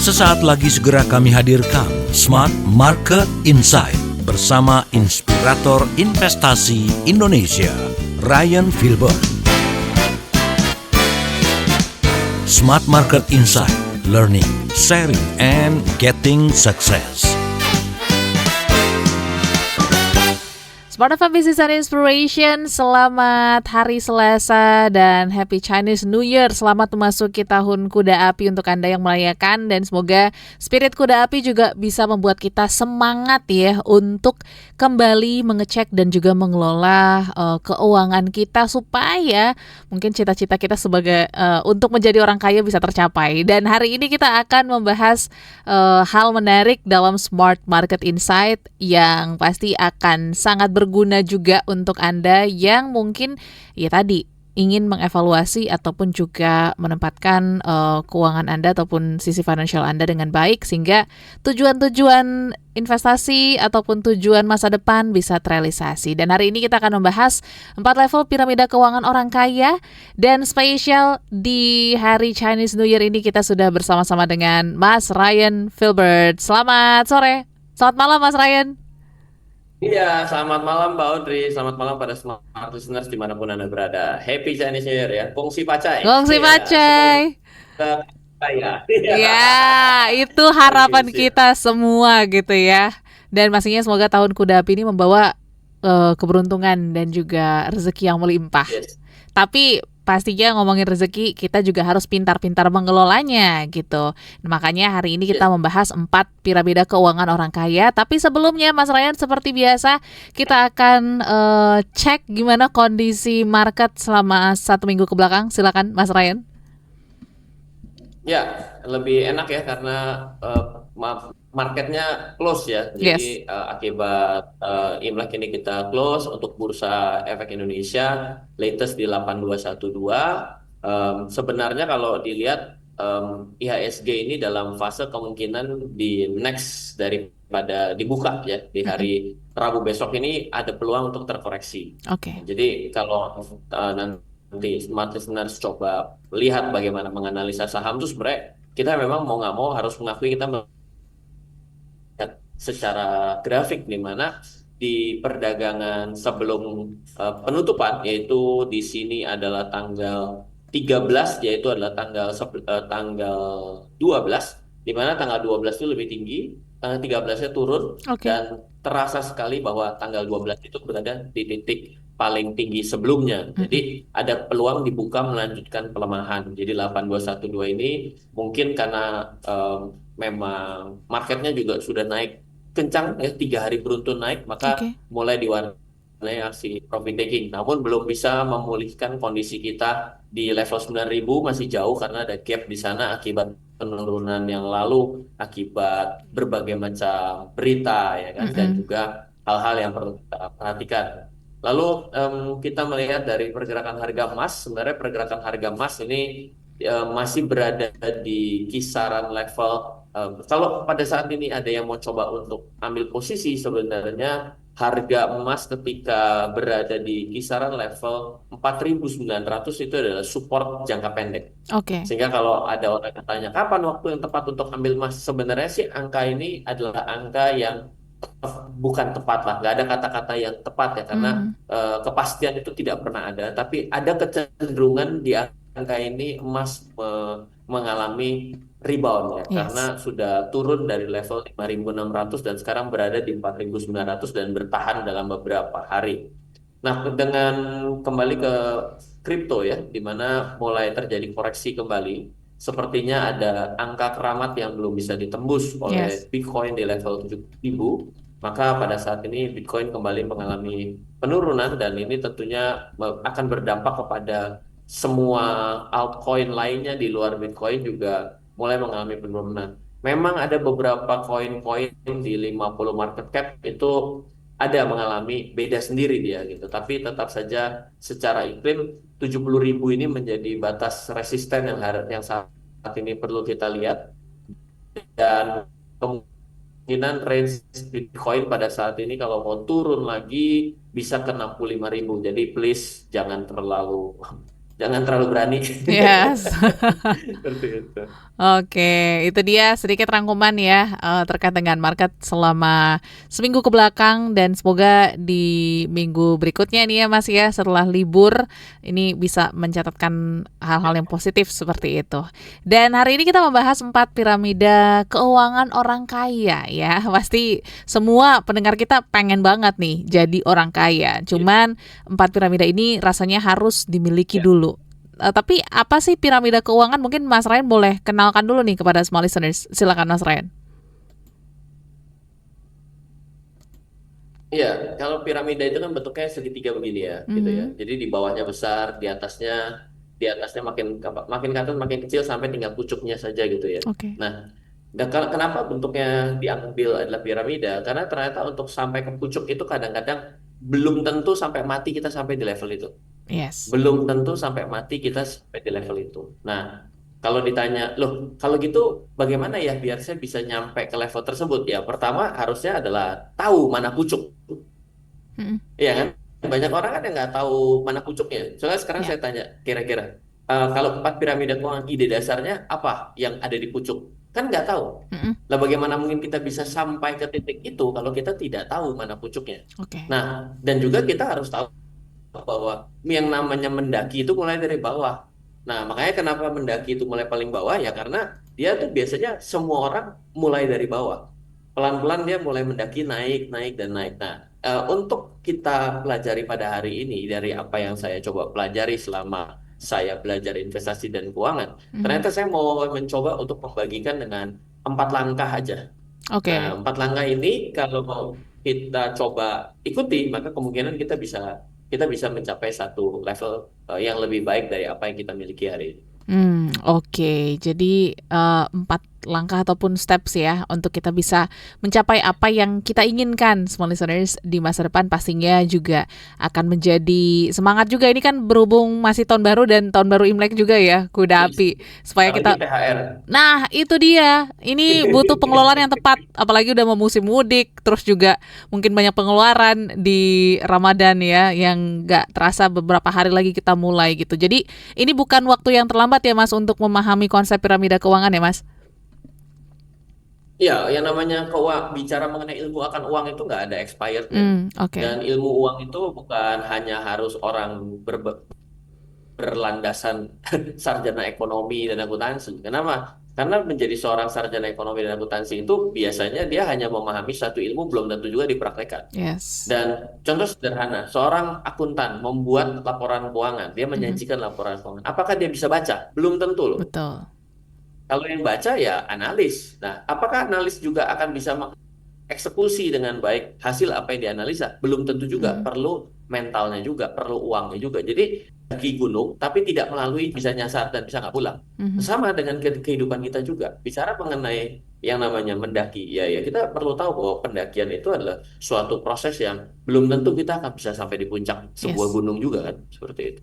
Sesaat lagi segera kami hadirkan Smart Market Insight bersama Inspirator Investasi Indonesia, Ryan Filbert. Smart Market Insight, learning, sharing, and getting success. Smart FM Business and Inspiration, selamat hari Selasa dan Happy Chinese New Year. Selamat memasuki tahun kuda api untuk Anda yang merayakan, dan semoga spirit kuda api juga bisa membuat kita semangat ya untuk kembali mengecek dan juga mengelola keuangan kita supaya mungkin cita-cita kita sebagai untuk menjadi orang kaya bisa tercapai. Dan hari ini kita akan membahas hal menarik dalam Smart Market Insight yang pasti akan sangat berguna juga untuk Anda yang mungkin ya tadi ingin mengevaluasi ataupun juga menempatkan keuangan Anda ataupun sisi financial Anda dengan baik sehingga tujuan-tujuan investasi ataupun tujuan masa depan bisa terrealisasi. Dan hari ini kita akan membahas 4 level piramida keuangan orang kaya, dan spesial di hari Chinese New Year ini kita sudah bersama-sama dengan Mas Ryan Filbert. Selamat sore. Selamat malam Mas Ryan. Iya, selamat malam Mbak Audrey. Selamat malam pada smart listeners dimanapun Anda berada. Happy Chinese New Year ya. Gongsi pacai. Gongsi pacai. Semoga kaya. Ya, itu harapan kita semua gitu ya. Dan pastinya semoga tahun kuda api ini membawa keberuntungan dan juga rezeki yang melimpah. Yes. Tapi pastinya ngomongin rezeki, kita juga harus pintar-pintar mengelolanya gitu. Makanya hari ini kita membahas 4 piramida keuangan orang kaya. Tapi sebelumnya Mas Ryan, seperti biasa kita akan cek gimana kondisi market selama 1 minggu ke belakang. Silakan Mas Ryan. Ya, lebih enak ya karena marketnya close ya. Jadi akibat Imlek ini kita close untuk bursa efek Indonesia latest di 8212. Sebenarnya kalau dilihat IHSG ini dalam fase kemungkinan di next daripada dibuka ya di hari Rabu besok ini ada peluang untuk terkoreksi. Oke. Jadi kalau nanti smart listeners coba lihat bagaimana menganalisa saham itu sebenarnya kita memang mau nggak mau harus mengakui kita melihat secara grafik di mana di perdagangan sebelum penutupan, yaitu di sini adalah tanggal 13, yaitu adalah tanggal 12, di mana tanggal 12 itu lebih tinggi, tanggal 13-nya turun, dan terasa sekali bahwa tanggal 12 itu berada di titik paling tinggi sebelumnya. Jadi ada peluang dibuka melanjutkan pelemahan. Jadi 8212 ini mungkin karena memang marketnya juga sudah naik kencang ya, 3 hari beruntun naik, maka mulai diwarnai aksi profit taking. Namun belum bisa memulihkan kondisi kita di level 9.000, masih jauh karena ada gap di sana akibat penurunan yang lalu, akibat berbagai macam berita ya kan, dan juga hal-hal yang perlu kita perhatikan. Lalu kita melihat dari pergerakan harga emas, sebenarnya pergerakan harga emas ini masih berada di kisaran level, kalau pada saat ini ada yang mau coba untuk ambil posisi, sebenarnya harga emas ketika berada di kisaran level 4.900 itu adalah support jangka pendek. Sehingga kalau ada orang yang tanya kapan waktu yang tepat untuk ambil emas, sebenarnya sih angka ini adalah angka yang bukan tepat lah, nggak ada kata-kata yang tepat ya, karena kepastian itu tidak pernah ada, tapi ada kecenderungan di angka ini emas mengalami rebound ya, karena sudah turun dari level 5.600 dan sekarang berada di 4.900 dan bertahan dalam beberapa hari. Nah, dengan kembali ke kripto ya, di mana mulai terjadi koreksi kembali, sepertinya ada angka keramat yang belum bisa ditembus oleh Bitcoin di level 7.000, maka pada saat ini Bitcoin kembali mengalami penurunan, dan ini tentunya akan berdampak kepada semua altcoin lainnya di luar Bitcoin juga mulai mengalami penurunan. Memang ada beberapa koin-koin di 50 market cap itu ada mengalami beda sendiri dia gitu, tapi tetap saja secara iklim 70.000 ini menjadi batas resisten yang saat ini perlu kita lihat, dan kemungkinan range Bitcoin pada saat ini kalau mau turun lagi bisa ke 65.000. Jadi please jangan terlalu jangan terlalu berani. Yes. Seperti itu. Oke, itu dia sedikit rangkuman ya terkait dengan market selama seminggu ke belakang dan semoga di minggu berikutnya nih ya Mas ya setelah libur ini bisa mencatatkan hal-hal yang positif seperti itu. Dan hari ini kita membahas 4 piramida keuangan orang kaya ya. Pasti semua pendengar kita pengen banget nih jadi orang kaya. Cuman 4 piramida ini rasanya harus dimiliki Ya. dulu. Tapi apa sih piramida keuangan? Mungkin Mas Ryan boleh kenalkan dulu nih kepada small listeners. Silakan Mas Ryan. Iya, kalau piramida itu kan bentuknya segitiga begini ya, gitu ya. Mhm. Jadi di bawahnya besar, di atasnya makin ke atas makin kecil sampai tinggal pucuknya saja gitu ya. Oke. Nah, kenapa bentuknya diambil adalah piramida? Karena ternyata untuk sampai ke pucuk itu kadang-kadang belum tentu sampai mati kita sampai di level itu. Yes. Belum tentu sampai mati kita sampai di level itu. Nah, kalau ditanya, loh, kalau gitu bagaimana ya biar saya bisa nyampe ke level tersebut? Ya, pertama harusnya adalah tahu mana pucuk. Mhm. Iya kan? Banyak orang kan yang nggak tahu mana pucuknya. Soalnya sekarang Ya. saya tanya, kira-kira kalau 4 piramida keuangan ide dasarnya apa yang ada di pucuk? Kan nggak tahu. Mhm. Lah bagaimana mungkin kita bisa sampai ke titik itu kalau kita tidak tahu mana pucuknya? Oke. Nah, dan juga kita harus tahu bahwa yang namanya mendaki itu mulai dari bawah. Nah, makanya kenapa mendaki itu mulai paling bawah ya karena dia tuh biasanya semua orang mulai dari bawah. Pelan-pelan dia mulai mendaki naik, naik dan naik. Nah, untuk kita pelajari pada hari ini dari apa yang saya coba pelajari selama saya belajar investasi dan keuangan, Mhm. ternyata saya mau mencoba untuk membagikan dengan 4 langkah aja. Oke. Nah, 4 langkah ini kalau mau kita coba ikuti, maka kemungkinan kita bisa mencapai satu level yang lebih baik dari apa yang kita miliki hari ini. Oke. Jadi 4 langkah ataupun steps ya untuk kita bisa mencapai apa yang kita inginkan, small listeners di masa depan pastinya juga akan menjadi semangat juga. Ini kan berhubung masih tahun baru dan tahun baru Imlek juga ya, kuda Yes. api. Supaya Apalagi kita THR. Nah, itu dia. Ini butuh pengelolaan yang tepat, apalagi udah mau musim mudik, terus juga mungkin banyak pengeluaran di Ramadan ya, yang nggak terasa beberapa hari lagi kita mulai gitu. Jadi ini bukan waktu yang terlambat ya Mas untuk memahami konsep piramida keuangan ya Mas? Ya, yang namanya bicara mengenai ilmu akan uang itu nggak ada expirednya. Oke. Dan ilmu uang itu bukan hanya harus orang berlandasan sarjana ekonomi dan akuntansi. Kenapa? Karena menjadi seorang sarjana ekonomi dan akuntansi itu biasanya dia hanya memahami satu ilmu belum tentu juga dipraktekkan. Yes. Dan contoh sederhana, seorang akuntan membuat laporan keuangan, dia Mhm. menyajikan laporan keuangan. Apakah dia bisa baca? Belum tentu loh. Betul. Kalau yang baca ya analis. Nah, apakah analis juga akan bisa mengeksekusi dengan baik hasil apa yang dianalisa? Belum tentu juga. Mhm. Perlu mentalnya juga, perlu uangnya juga. Jadi daki gunung, tapi tidak melalui bisa nyasar dan bisa nggak pulang. Mhm. Sama dengan kehidupan kita juga. Bicara mengenai yang namanya mendaki, ya kita perlu tahu bahwa pendakian itu adalah suatu proses yang belum tentu kita akan bisa sampai di puncak sebuah Yes. gunung juga kan, seperti itu.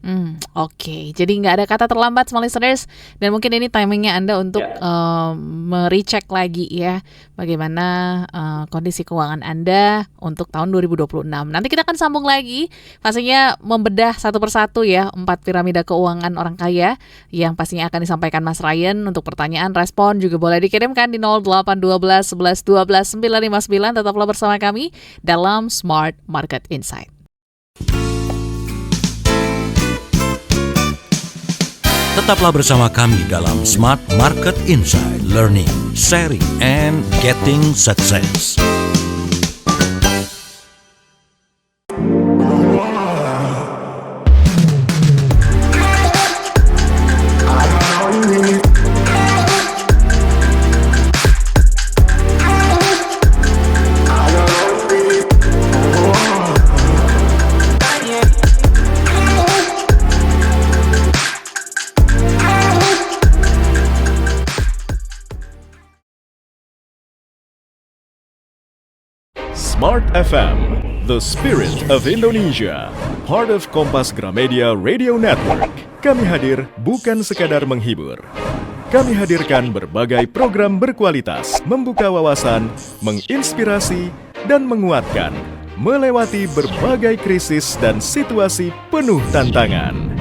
Oke. Jadi nggak ada kata terlambat, small listeners. Dan mungkin ini timingnya Anda untuk Ya, merecek lagi ya bagaimana kondisi keuangan Anda untuk tahun 2026. Nanti kita akan sambung lagi, pastinya membedah satu persatu ya 4 piramida keuangan orang kaya yang pastinya akan disampaikan Mas Ryan. Untuk pertanyaan, respon juga boleh dikirimkan di 0812 11 12 959. Tetaplah bersama kami dalam Smart Market Insight. Tetaplah bersama kami dalam Smart Market Insight, Learning, Sharing, and Getting Success. Smart FM, the spirit of Indonesia, part of Kompas Gramedia Radio Network. Kami hadir bukan sekadar menghibur. Kami hadirkan berbagai program berkualitas, membuka wawasan, menginspirasi, dan menguatkan, melewati berbagai krisis dan situasi penuh tantangan.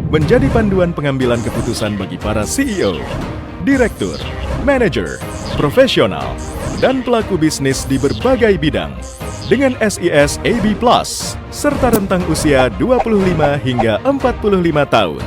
menjadi panduan pengambilan keputusan bagi para CEO, direktur, manajer, profesional, dan pelaku bisnis di berbagai bidang. Dengan SIS AB Plus, serta rentang usia 25 hingga 45 tahun.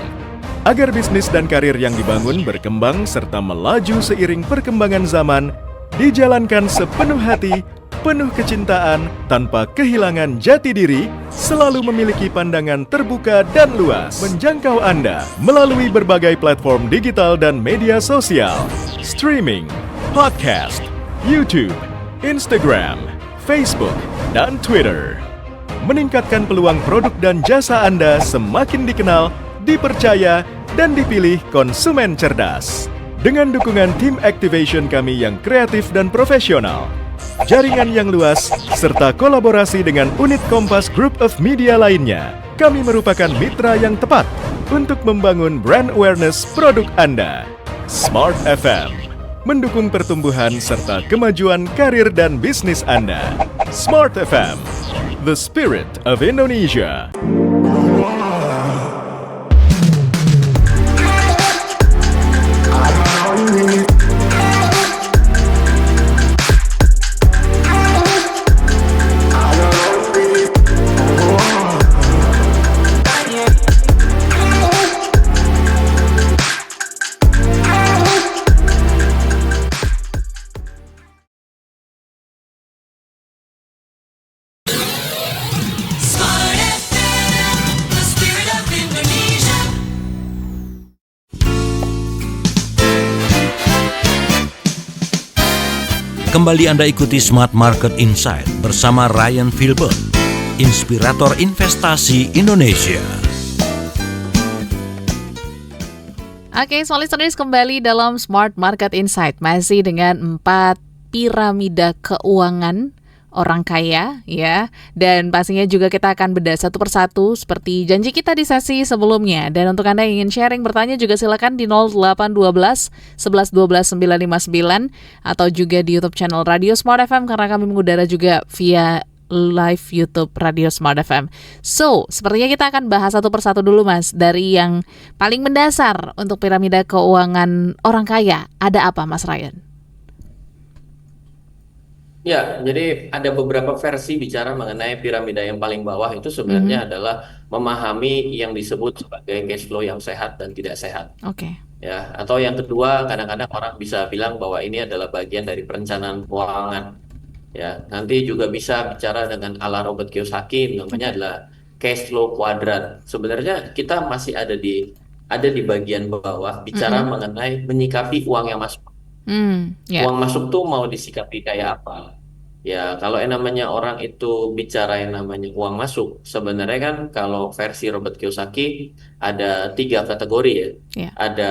Agar bisnis dan karir yang dibangun berkembang serta melaju seiring perkembangan zaman, dijalankan sepenuh hati, penuh kecintaan, tanpa kehilangan jati diri, selalu memiliki pandangan terbuka dan luas, menjangkau Anda melalui berbagai platform digital dan media sosial, streaming, podcast, YouTube, Instagram, Facebook, dan Twitter. Meningkatkan peluang produk dan jasa Anda semakin dikenal, dipercaya, dan dipilih konsumen cerdas. Dengan dukungan tim activation kami yang kreatif dan profesional, jaringan yang luas, serta kolaborasi dengan unit Kompas Group of Media lainnya, kami merupakan mitra yang tepat untuk membangun brand awareness produk Anda. Smart FM mendukung pertumbuhan serta kemajuan karir dan bisnis Anda. Smart FM, the spirit of Indonesia. Kembali Anda ikuti Smart Market Insight bersama Ryan Filbert, inspirator investasi Indonesia. Oke, so listeners, kembali dalam Smart Market Insight, masih dengan 4 piramida keuangan orang kaya, ya. Dan pastinya juga kita akan bedah satu persatu seperti janji kita di sesi sebelumnya. Dan untuk Anda yang ingin sharing, bertanya juga silakan di 0812 11 12 959 atau juga di YouTube channel Radio Smart FM karena kami mengudara juga via live YouTube Radio Smart FM. So, sepertinya kita akan bahas satu persatu dulu, Mas. Dari yang paling mendasar untuk piramida keuangan orang kaya, ada apa, Mas Ryan? Ya, jadi ada beberapa versi bicara mengenai piramida yang paling bawah itu sebenarnya adalah memahami yang disebut sebagai cash flow yang sehat dan tidak sehat. Oke. Ya, atau yang kedua, kadang-kadang orang bisa bilang bahwa ini adalah bagian dari perencanaan keuangan. Ya, nanti juga bisa bicara dengan ala Robert Kiyosaki, namanya adalah cash flow quadrant. Sebenarnya kita masih ada di bagian bawah bicara mengenai menyikapi uang yang masuk. Uang masuk tuh mau disikapi kayak apa? Ya, kalau yang namanya orang itu bicara yang namanya uang masuk, sebenarnya kan kalau versi Robert Kiyosaki ada 3 kategori ya. Yeah. Ada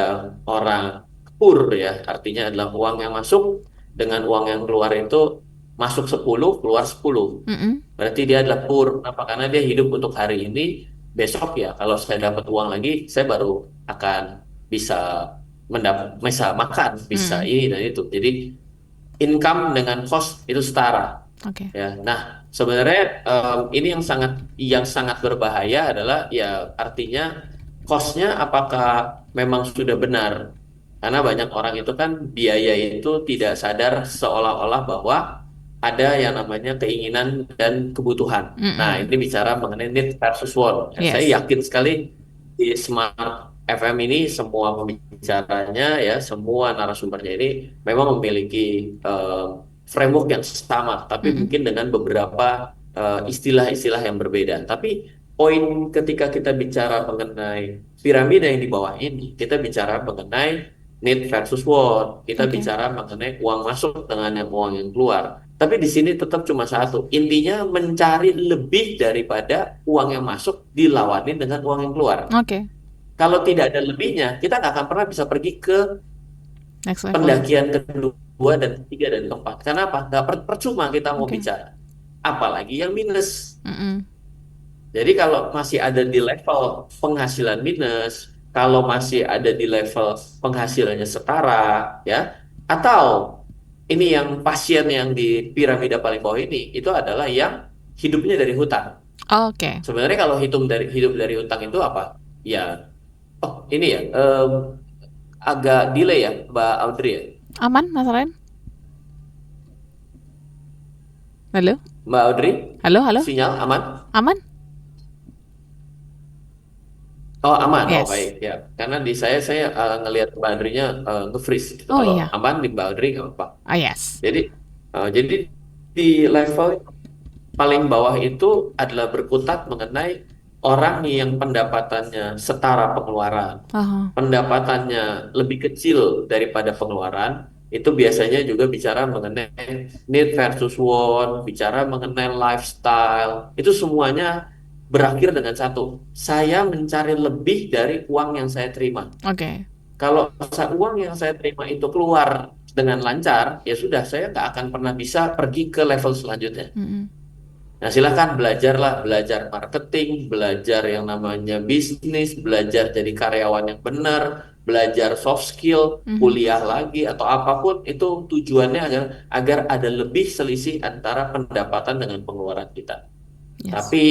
orang poor ya, artinya adalah uang yang masuk dengan uang yang keluar itu masuk 10, keluar 10. Berarti dia adalah poor. Kenapa? Karena dia hidup untuk hari ini, besok ya kalau saya dapat uang lagi, saya baru akan bisa bisa makan, bisa ini dan itu. Jadi income dengan cost itu setara. Oke. Ya, nah sebenarnya ini yang sangat berbahaya adalah ya artinya cost-nya apakah memang sudah benar? Karena banyak orang itu kan biaya itu tidak sadar seolah-olah bahwa ada yang namanya keinginan dan kebutuhan. Nah ini bicara mengenai need versus want. Yes. Saya yakin sekali di Smart FM ini semua pembicaranya ya semua narasumbernya ini memang memiliki framework yang sama, tapi mungkin dengan beberapa istilah-istilah yang berbeda. Tapi poin ketika kita bicara mengenai piramida yang di bawah ini, kita bicara mengenai need versus want. Kita bicara mengenai uang masuk dengan uang yang keluar. Tapi di sini tetap cuma satu. Intinya mencari lebih daripada uang yang masuk dilawanin dengan uang yang keluar. Oke. Kalau tidak ada lebihnya, kita nggak akan pernah bisa pergi ke Next level. pendakian kedua dan ketiga dan keempat. Karena apa? Nggak percuma kita mau bicara. Apalagi yang minus. Jadi kalau masih ada di level penghasilan minus, kalau masih ada di level penghasilannya setara, ya, atau ini yang pasien yang di piramida paling bawah ini, itu adalah yang hidupnya dari hutang. Oke. Sebenarnya kalau hidup dari hutang itu apa? Ya Oh, ini ya, agak delay ya, Mbak Audrey ya. Aman, Mas Ryan? Halo? Mbak Audrey, Halo, halo? sinyal aman? Aman? Oh, aman. Oh, Yes. baik ya. Karena di saya ngelihat Mbak Audrey-nya nge-freeze gitu. Oh Kalau iya. aman di Mbak Audrey nggak apa-apa. Ah, yes. Jadi di level paling bawah itu adalah berkutat mengenai orang yang pendapatannya setara pengeluaran, Aha. pendapatannya lebih kecil daripada pengeluaran, itu biasanya juga bicara mengenai need versus want, bicara mengenai lifestyle, itu semuanya berakhir dengan satu, saya mencari lebih dari uang yang saya terima. Oke. Kalau uang yang saya terima itu keluar dengan lancar, ya sudah, saya nggak akan pernah bisa pergi ke level selanjutnya. Mm-mm. Nah, silakan belajarlah, belajar marketing, belajar yang namanya bisnis, belajar jadi karyawan yang benar, belajar soft skill, Mhm. kuliah lagi atau apapun itu tujuannya agar ada lebih selisih antara pendapatan dengan pengeluaran kita. Yes. Tapi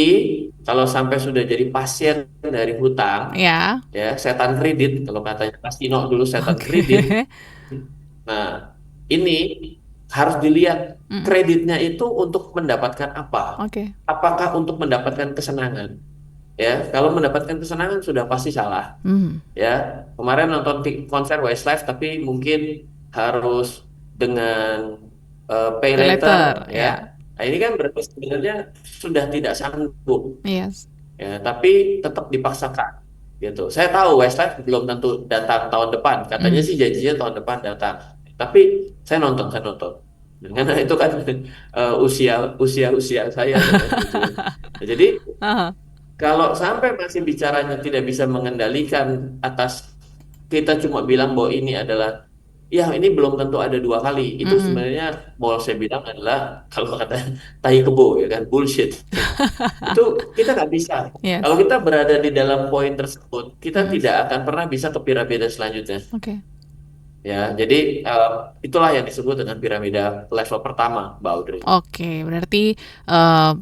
kalau sampai sudah jadi pasien dari hutang, Ya. ya setan kredit, kalau katanya Pastino dulu setan Oke. kredit. Nah, ini harus dilihat Mm-mm. kreditnya itu untuk mendapatkan apa? Oke. Apakah untuk mendapatkan kesenangan? Ya, kalau mendapatkan kesenangan sudah pasti salah. Mhm. Ya, kemarin nonton konser Westlife tapi mungkin harus dengan pay Pay later, later, ya. ya. Nah, ini kan berarti sebenarnya sudah tidak sanggup, Yes. ya, tapi tetap dipaksakan. Gitu. Saya tahu Westlife belum tentu datang tahun depan. Katanya Mm. sih janjinya tahun depan datang. Tapi saya nonton. Karena itu kan usia saya gitu ya. Nah, jadi Aha. kalau sampai masih bicaranya tidak bisa mengendalikan atas, kita cuma bilang bahwa ini adalah, ya ini belum tentu ada dua kali. Itu Mm-mm. sebenarnya mau saya bilang adalah kalau kata tai kebo ya kan, bullshit. Itu kita nggak bisa. Kalau Yes. kita berada di dalam poin tersebut, kita Mm-mm. tidak akan pernah bisa ke piramida selanjutnya. Oke. Ya, jadi itulah yang disebut dengan piramida level pertama, Mbak Audrey. Oke, berarti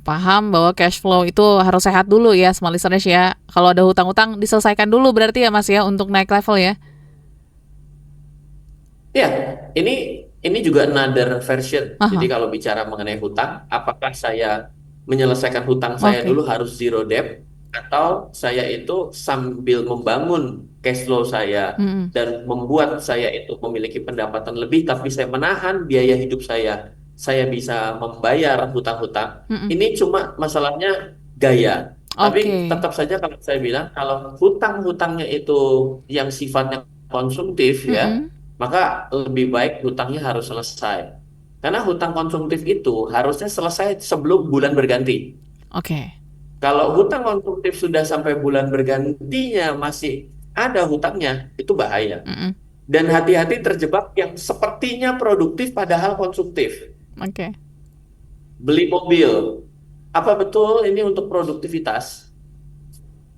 paham bahwa cash flow itu harus sehat dulu ya, small listeners ya. Kalau ada hutang-hutang diselesaikan dulu berarti ya Mas ya untuk naik level ya. Ya, ini juga another version. Jadi Aha. kalau bicara mengenai hutang, apakah saya menyelesaikan hutang saya Oke. dulu harus zero debt, atau saya itu sambil membangun cash flow saya Mm-mm. dan membuat saya itu memiliki pendapatan lebih, tapi saya menahan biaya hidup saya bisa membayar hutang-hutang. Mm-mm. Ini cuma masalahnya gaya. Tapi Oke. tetap saja kalau saya bilang, kalau hutang-hutangnya itu yang sifatnya konsumtif ya, Mm-mm. maka lebih baik hutangnya harus selesai. Karena hutang konsumtif itu harusnya selesai sebelum bulan berganti. Oke. Kalau hutang konsumtif sudah sampai bulan bergantinya masih ada hutangnya, itu bahaya. Mm-mm. Dan hati-hati terjebak yang sepertinya produktif padahal konsumtif. Oke. Beli mobil, apa betul ini untuk produktivitas?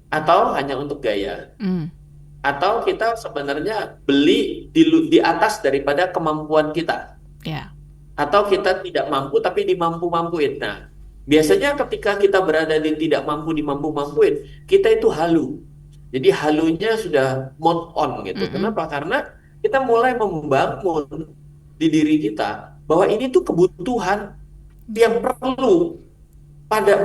Atau hanya untuk gaya? Mm. Atau kita sebenarnya beli di atas daripada kemampuan kita? Ya. Atau kita tidak mampu tapi dimampu-mampuin. Nah, biasanya ketika kita berada di tidak mampu dimampu-mampuin, kita itu halu. Jadi halunya sudah mode on gitu. Mm-mm. Kenapa? Karena kita mulai membangun di diri kita bahwa ini tuh kebutuhan yang perlu,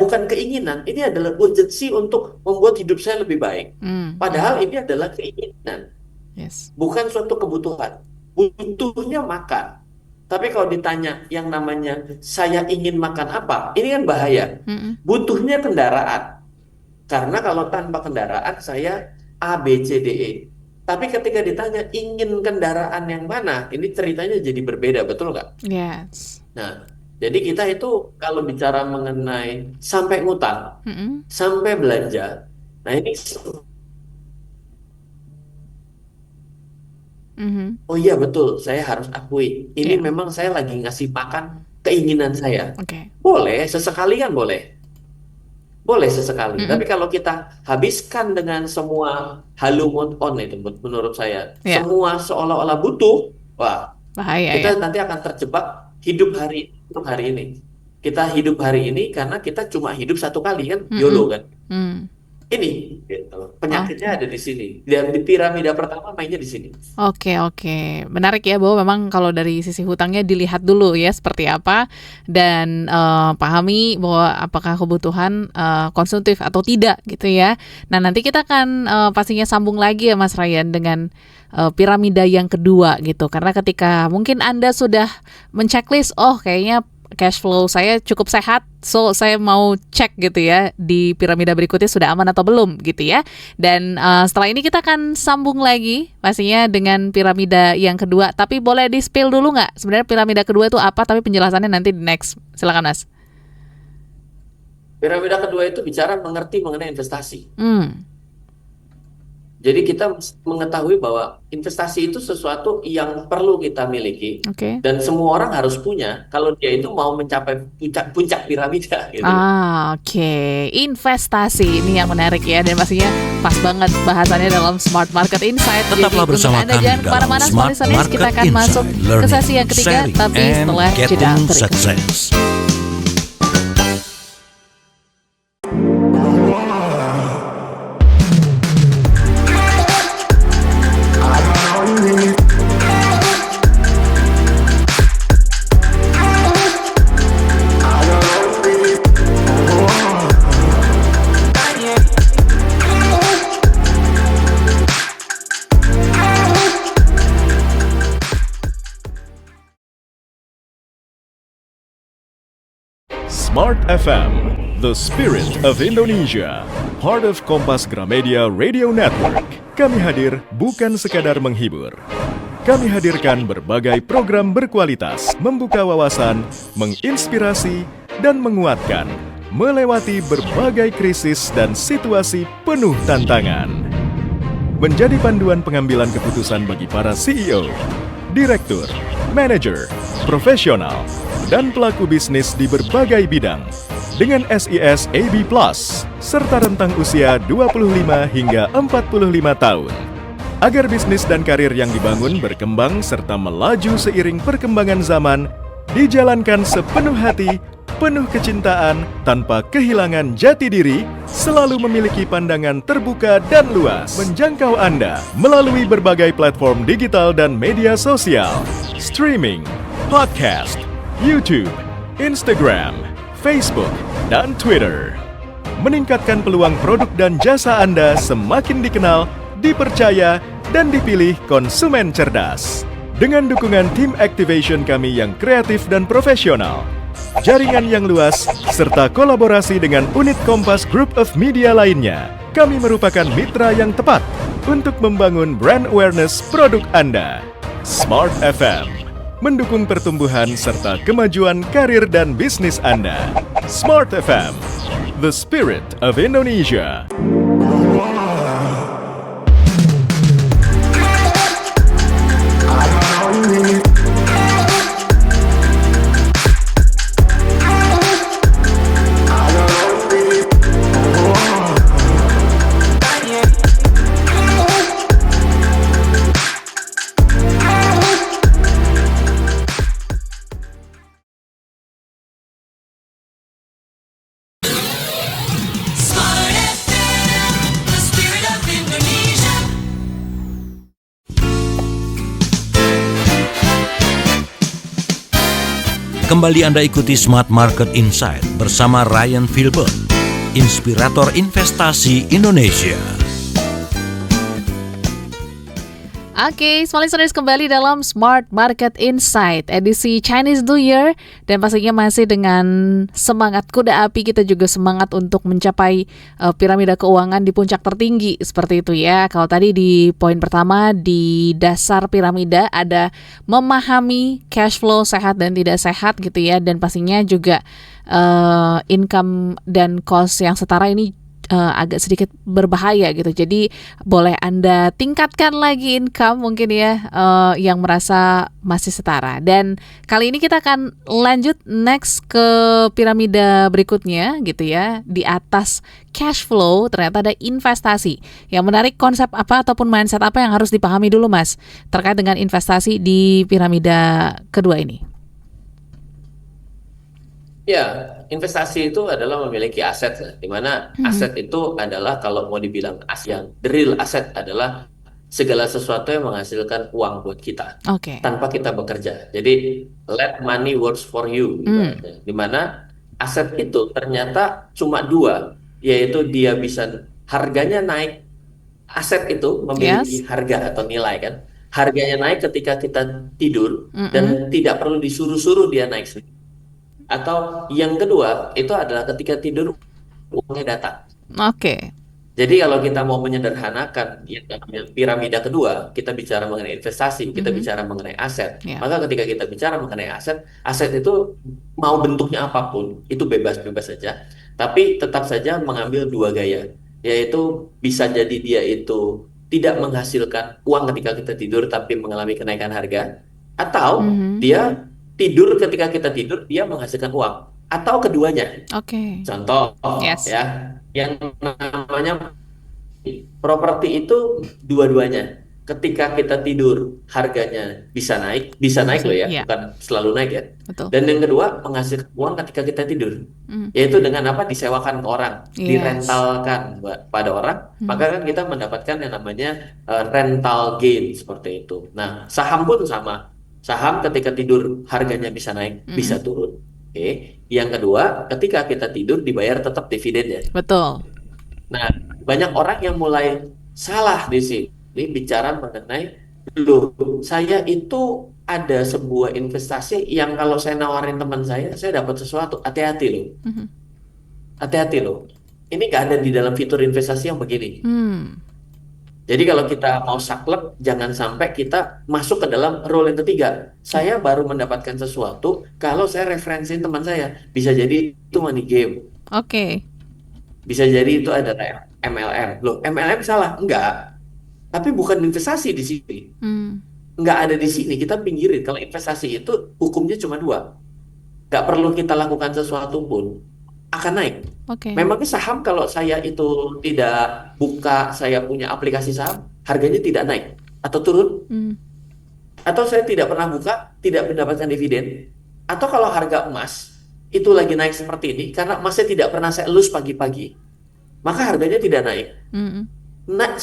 bukan keinginan. Ini adalah urgensi untuk membuat hidup saya lebih baik. Mm. Padahal ini adalah keinginan, Yes. bukan suatu kebutuhan. Butuhnya makan. Tapi kalau ditanya yang namanya saya ingin makan apa, ini kan bahaya. Mm-mm. Butuhnya kendaraan. Karena kalau tanpa kendaraan saya A, B, C, D, E. Tapi ketika ditanya ingin kendaraan yang mana, ini ceritanya jadi berbeda, betul nggak? Yes. Nah, jadi kita itu kalau bicara mengenai sampai ngutang, Mm-mm. sampai belanja, nah ini, Mhm. oh iya betul, saya harus akui, ini Ya. memang saya lagi ngasih makan keinginan saya. Oke. Boleh, sesekali kan boleh. Boleh sesekali. Tapi Mm-mm. kalau kita habiskan dengan semua halu mode on itu, menurut saya, Ya. semua seolah-olah butuh, wah, Bahaya ya. kita nanti akan terjebak hidup hari ini. Kita hidup hari ini karena kita cuma hidup satu kali kan, Mm-mm. YOLO kan. Mm. ini gitu. Penyakitnya ada di sini. Dan di piramida pertama mainnya di sini. Oke. Menarik ya bahwa memang kalau dari sisi hutangnya dilihat dulu ya seperti apa dan pahami bahwa apakah kebutuhan konsumtif atau tidak gitu ya. Nah nanti kita akan pastinya sambung lagi ya Mas Ryan dengan piramida yang kedua gitu. Karena ketika mungkin Anda sudah men-checklist, oh kayaknya cash flow saya cukup sehat, so saya mau cek gitu ya di piramida berikutnya sudah aman atau belum gitu ya. Dan setelah ini kita akan sambung lagi pastinya dengan piramida yang kedua. Tapi boleh di-spill dulu nggak sebenarnya piramida kedua itu apa, tapi penjelasannya nanti di next. Silakan Mas. Piramida kedua itu bicara mengerti mengenai investasi. Jadi kita mengetahui bahwa investasi itu sesuatu yang perlu kita miliki dan semua orang harus punya kalau dia itu mau mencapai puncak piramida. Gitu. Investasi ini yang menarik ya dan pastinya pas banget bahasannya dalam Smart Market Insight. Tetaplah bersama kami dalam Smart Market kita akan masuk ke sesi yang ketiga, tapi setelah jeda berikut. Smart FM, the spirit of Indonesia, part of Kompas Gramedia Radio Network. Kami hadir bukan sekadar menghibur. Kami hadirkan berbagai program berkualitas, membuka wawasan, menginspirasi, dan menguatkan, melewati berbagai krisis dan situasi penuh tantangan. Menjadi panduan pengambilan keputusan bagi para CEO, direktur, manajer, profesional, dan pelaku bisnis di berbagai bidang dengan SIS AB+, serta rentang usia 25 hingga 45 tahun. Agar bisnis dan karir yang dibangun berkembang serta melaju seiring perkembangan zaman, dijalankan sepenuh hati, penuh kecintaan, tanpa kehilangan jati diri, selalu memiliki pandangan terbuka dan luas, menjangkau Anda melalui berbagai platform digital dan media sosial, streaming, podcast, YouTube, Instagram, Facebook, dan Twitter. Meningkatkan peluang produk dan jasa Anda semakin dikenal, dipercaya, dan dipilih konsumen cerdas. Dengan dukungan tim activation kami yang kreatif dan profesional, jaringan yang luas, serta kolaborasi dengan unit Kompas Group of Media lainnya, kami merupakan mitra yang tepat untuk membangun brand awareness produk Anda. Smart FM mendukung pertumbuhan serta kemajuan karir dan bisnis Anda. Smart FM, the spirit of Indonesia. Kembali Anda ikuti Smart Market Insight bersama Ryan Filbert, inspirator investasi Indonesia. Oke, smart listeners, kembali dalam Smart Market Insight edisi Chinese New Year, dan pastinya masih dengan semangat kuda api. Kita juga semangat untuk mencapai piramida keuangan di puncak tertinggi seperti itu ya. Kalau tadi di poin pertama di dasar piramida ada memahami cash flow sehat dan tidak sehat gitu ya, dan pastinya juga income dan cost yang setara ini agak sedikit berbahaya gitu. Jadi boleh Anda tingkatkan lagi income mungkin ya, yang merasa masih setara. Dan kali ini kita akan lanjut next ke piramida berikutnya gitu ya. Di atas cash flow ternyata ada investasi. Yang menarik, konsep apa ataupun mindset apa yang harus dipahami dulu Mas terkait dengan investasi di piramida kedua ini? Ya, investasi itu adalah memiliki aset, ya. Di mana Mhm. aset itu adalah kalau mau dibilang aset yang the real aset adalah segala sesuatu yang menghasilkan uang buat kita Oke. tanpa kita bekerja. Jadi let money works for you Hmm. ibaratnya. Di mana aset itu ternyata cuma dua, yaitu dia bisa harganya naik. Aset itu memiliki Yes. harga atau nilai kan. Harganya naik ketika kita tidur Mm-mm. dan tidak perlu disuruh-suruh dia naik sendiri. Atau yang kedua itu adalah ketika tidur uangnya datang. Oke. Jadi kalau kita mau menyederhanakan yang namanya piramida kedua, kita bicara mengenai investasi, kita Mhm. bicara mengenai aset. Ya. Maka ketika kita bicara mengenai aset, aset itu mau bentuknya apapun, itu bebas-bebas saja. Tapi tetap saja mengambil dua gaya, yaitu bisa jadi dia itu tidak menghasilkan uang ketika kita tidur, tapi mengalami kenaikan harga, atau Mhm. dia tidur ketika kita tidur, dia menghasilkan uang, atau keduanya. Oke. Contoh Yes. ya, yang namanya properti itu dua-duanya. Ketika kita tidur, harganya bisa naik loh ya, Ya, bukan selalu naik ya. betul. Dan yang kedua, menghasilkan uang ketika kita tidur, Mhm. yaitu dengan apa? Disewakan ke orang, Yes. direntalkan pada orang, maka Mhm. kan kita mendapatkan yang namanya rental gain seperti itu. Nah, saham pun sama. Saham ketika tidur harganya bisa naik, Mhm. bisa turun. Oke. Yang kedua, ketika kita tidur dibayar tetap dividennya. Betul. Nah, banyak orang yang mulai salah di sini bicara mengenai, loh, saya itu ada sebuah investasi yang kalau saya nawarin teman saya dapat sesuatu. Hati-hati loh, Mhm. hati-hati loh. Ini nggak ada di dalam fitur investasi yang begini. Hmm. Jadi kalau kita mau saklek, jangan sampai kita masuk ke dalam role yang ketiga. Ya. Saya baru mendapatkan sesuatu kalau saya referensiin teman saya. Bisa jadi itu money game. Oke. Bisa jadi itu adalah MLM. Loh, MLM salah? Enggak. Tapi bukan investasi di sini. Hmm. Enggak ada di sini. Kita pinggirin. Kalau investasi itu hukumnya cuma dua. Enggak perlu kita lakukan sesuatu pun akan naik. Oke. Memangnya saham kalau saya itu tidak buka, saya punya aplikasi saham, harganya tidak naik atau turun? Hmm. Atau saya tidak pernah buka, tidak mendapatkan dividen? Atau kalau harga emas itu lagi naik seperti ini, karena emasnya tidak pernah saya elus pagi-pagi, maka harganya tidak naik. Mhm. Nah,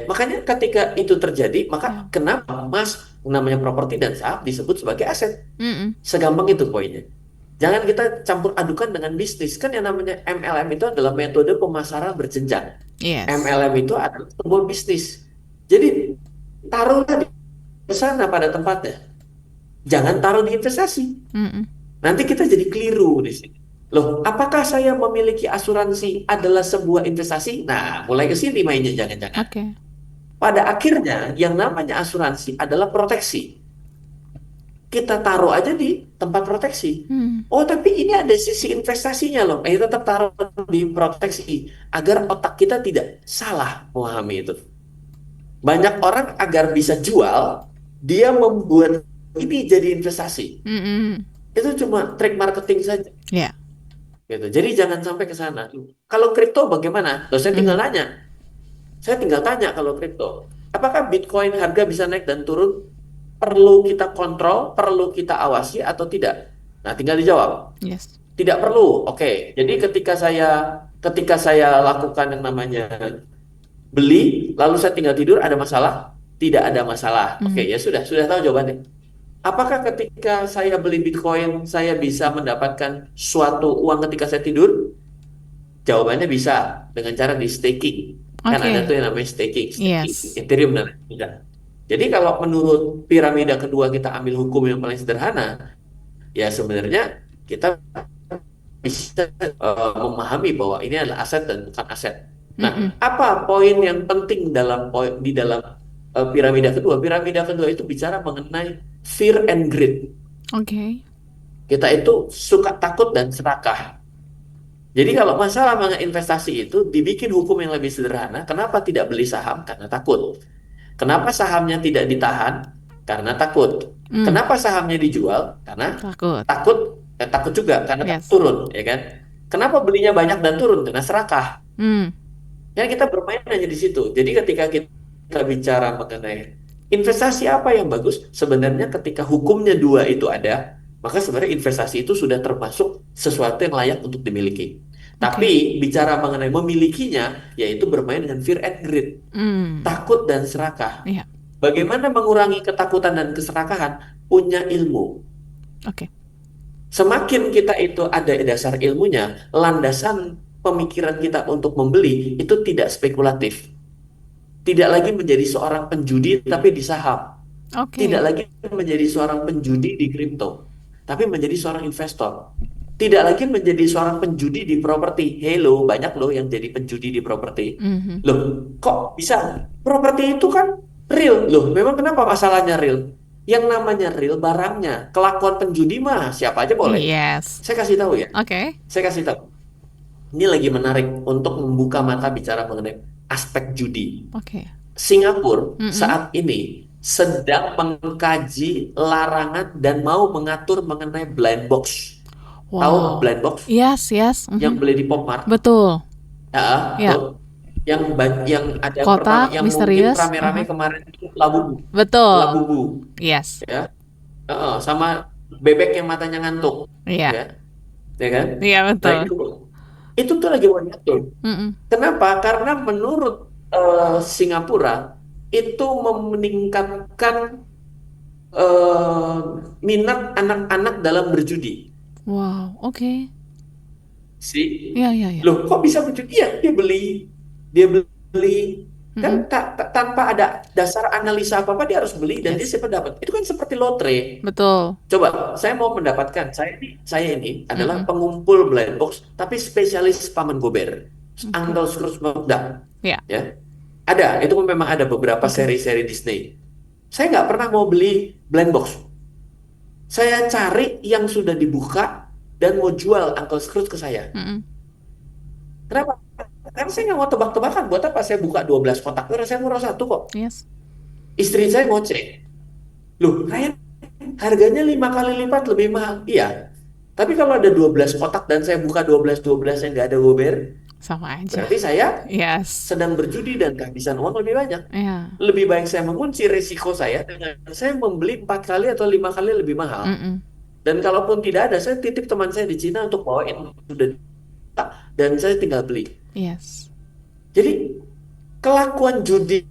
makanya ketika itu terjadi, maka Ya. kenapa emas namanya properti dan saham disebut sebagai aset? Mhm. Segampang itu poinnya. Jangan kita campur adukan dengan bisnis. Kan yang namanya MLM itu adalah metode pemasaran berjenjang. Yes. MLM itu adalah sebuah bisnis. Jadi taruhlah di sana pada tempatnya. Jangan taruh di investasi. Mhm. Nanti kita jadi keliru di sini. Loh, apakah saya memiliki asuransi adalah sebuah investasi? Nah, mulai ke sini mainnya jangan-jangan. Oke. Pada akhirnya, yang namanya asuransi adalah proteksi. Kita taruh aja di tempat proteksi. Hmm. Oh, tapi ini ada sisi investasinya loh. Tetap taruh di proteksi agar otak kita tidak salah memahami itu. Banyak orang agar bisa jual, dia membuat ini jadi investasi. Mhm. Itu cuma trik marketing saja. Ya. Gitu. Jadi jangan sampai ke sana. Kalau kripto bagaimana? Loh, saya tinggal Mhm. nanya. Saya tinggal tanya kalau kripto. Apakah Bitcoin harga bisa naik dan turun? Perlu kita kontrol, perlu kita awasi atau tidak? Nah, tinggal dijawab. Yes. Tidak perlu. Oke. Jadi ketika saya lakukan yang namanya beli, lalu saya tinggal tidur, ada masalah? Tidak ada masalah. Oke, Mhm. ya sudah tahu jawabannya. Apakah ketika saya beli Bitcoin, saya bisa mendapatkan suatu uang ketika saya tidur? Jawabannya bisa dengan cara di staking. Kan ada Oke. tuh yang namanya staking, Yes. Ethereum dan lain-lain. Jadi kalau menurut piramida kedua kita ambil hukum yang paling sederhana, ya sebenarnya kita bisa memahami bahwa ini adalah aset dan bukan aset. Mhm. Nah, apa poin yang penting di dalam piramida kedua? Piramida kedua itu bicara mengenai fear and greed. Oke. Kita itu suka takut dan serakah. Jadi kalau masalah mengenai investasi itu dibikin hukum yang lebih sederhana. Kenapa tidak beli saham? Karena takut. Kenapa sahamnya tidak ditahan? Karena takut. Hmm. Kenapa sahamnya dijual? Karena Takut. takut juga karena Yes. turun, ya kan? Kenapa belinya banyak dan turun? Karena serakah. Hmm. Ya kita bermain hanya di situ. Jadi ketika kita bicara mengenai investasi apa yang bagus, sebenarnya ketika hukumnya dua itu ada, maka sebenarnya investasi itu sudah termasuk sesuatu yang layak untuk dimiliki. Tapi bicara mengenai memilikinya, yaitu bermain dengan fear and greed, takut dan serakah. Iya. Bagaimana mengurangi ketakutan dan keserakahan? Punya ilmu. Oke. Semakin kita itu ada dasar ilmunya, landasan pemikiran kita untuk membeli itu tidak spekulatif. Tidak lagi menjadi seorang penjudi tapi di saham. Oke. Tidak lagi menjadi seorang penjudi di kripto, tapi menjadi seorang investor. Tidak lagi menjadi seorang penjudi di properti. Hello, banyak loh yang jadi penjudi di properti. Mhm. Loh, kok bisa? Properti itu kan real. Loh, memang kenapa masalahnya real? Yang namanya real barangnya. Kelakuan penjudi mah siapa aja boleh. Yes. Saya kasih tahu ya. Oke. Saya kasih tahu. Ini lagi menarik untuk membuka mata bicara mengenai aspek judi. Oke. Singapura Mm-mm. saat ini sedang mengkaji larangan dan mau mengatur mengenai blind box. Tahu Wow. blind box Yes. yang beli di Popmart? Betul. Ya, Ya. tuh. Yang ada Kotak pertama yang mungkin misterius. rame-rame kemarin itu labubu, Betul. labubu, Yes. ya, sama bebek yang matanya ngantuk, Iya. ya, ya kan? Iya, Nah betul. itu tuh lagi mau diatur. Mm-mm. Kenapa? Karena menurut Singapura itu meningkatkan minat anak-anak dalam berjudi. Wow. Oke. Sih, Iya. loh kok bisa berjudi? Ya, dia beli kan tanpa ada dasar analisa apa-apa dia harus beli dan dia Yes. siapa dapat. Itu kan seperti lotre. Betul. Coba, saya mau mendapatkan saya ini adalah pengumpul blind box tapi spesialis Paman Gober, Uncle Scrooge McDuck. Ya. Ya, ada. Itu memang ada beberapa seri-seri Disney. Saya nggak pernah mau beli blind box. Saya cari yang sudah dibuka dan mau jual Uncle Scrooge ke saya. Mm-mm. Kenapa? Karena saya nggak mau tebak-tebakan. Buat apa saya buka 12 kotak? Karena saya murah satu kok. Yes. Istri saya ngoceh. Loh, Ryan, harganya 5 kali lipat lebih mahal. Iya. Tapi kalau ada 12 kotak dan saya buka 12 yang nggak ada gober, Sama aja. berarti saya Yes. sedang berjudi dan kehabisan uang lebih banyak. Iya. Lebih baik saya mengunci risiko saya dengan saya membeli 4 kali atau 5 kali lebih mahal. Mm-mm. Dan kalaupun tidak ada, saya titip teman saya di Cina untuk bawain sudah dan saya tinggal beli. Yes. Jadi kelakuan judi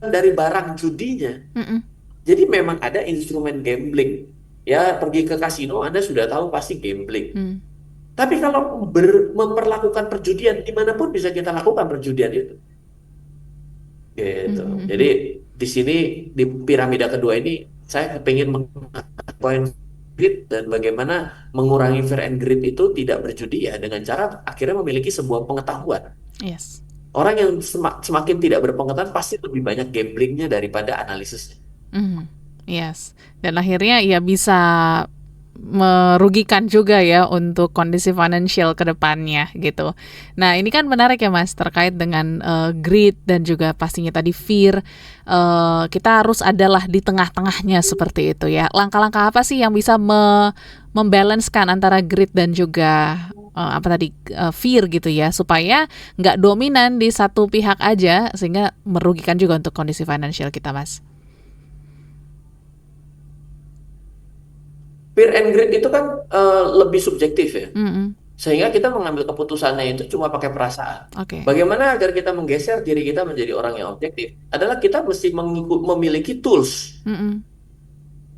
dari barang judinya. Mm-mm. Jadi memang ada instrumen gambling. Ya, pergi ke kasino Anda sudah tahu pasti gambling. Mm. Tapi kalau memperlakukan perjudian dimanapun bisa kita lakukan perjudian itu. Gitu. Mhm. Jadi di sini di piramida kedua ini saya pengen poin greed dan bagaimana mengurangi fear and greed itu tidak berjudi ya dengan cara akhirnya memiliki sebuah pengetahuan. Yes. Orang yang semakin tidak berpengetahuan pasti lebih banyak gamblingnya daripada analisisnya. Yes. Dan akhirnya ya bisa merugikan juga ya untuk kondisi financial ke depannya gitu. Nah, ini kan menarik ya Mas terkait dengan greed dan juga pastinya tadi fear. Kita harus adalah di tengah-tengahnya seperti itu ya. Langkah-langkah apa sih yang bisa membalancekan antara greed dan juga fear gitu ya, supaya nggak dominan di satu pihak aja sehingga merugikan juga untuk kondisi financial kita, Mas. Fear and greed itu kan lebih subjektif ya. Mm-mm. Sehingga kita mengambil keputusannya itu cuma pakai perasaan. Oke. Bagaimana agar kita menggeser diri kita menjadi orang yang objektif? Adalah kita mesti memiliki tools, Mm-mm.